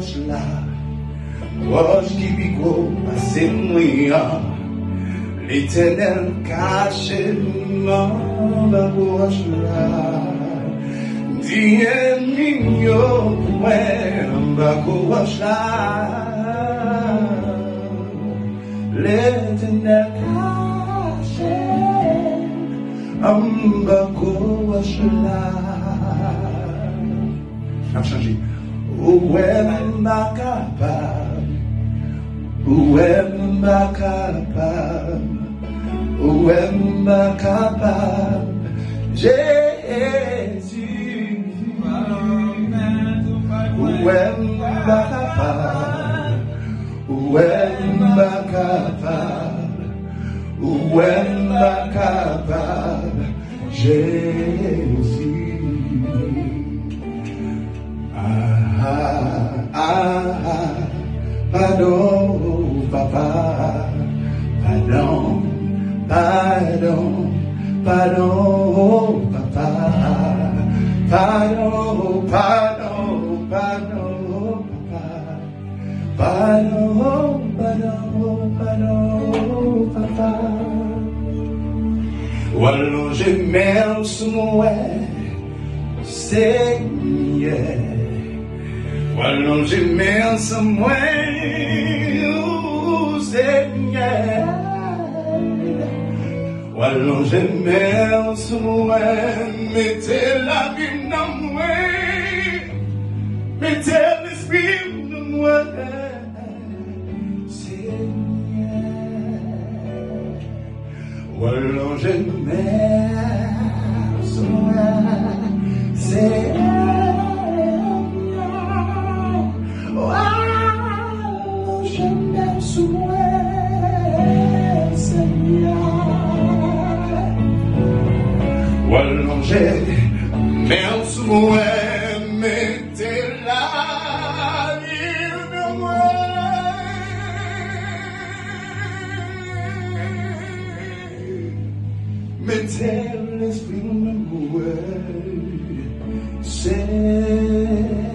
roche là, roche qui pico, passé moyen, l'Éternel caché dans la roche là. Dis mignon, ouais, la roche là, l'Éternel caché dans la roche là. A changé. Où est ma capable? Où est ma capable? Où est ma capable? Jésus. Où est ma capable? Où est ma capable? Où est ma capable? Jésus. Pardon, papa, pardon, pardon, pardon, papa, pardon, pardon, pardon, papa, pardon, pardon, pardon, papa. Wallo je mets sur moi, Seigneur. Wallo je mets sur moi, Seigneur. Wallo je mets sur moi, mettez la vie dans moi, mettez l'esprit dans moi, Seigneur. Wallo je mets sur moi, Seigneur. Wallo je mets sur moi, mettez la vie dans moi. Mettez l'esprit dans moi, Seigneur.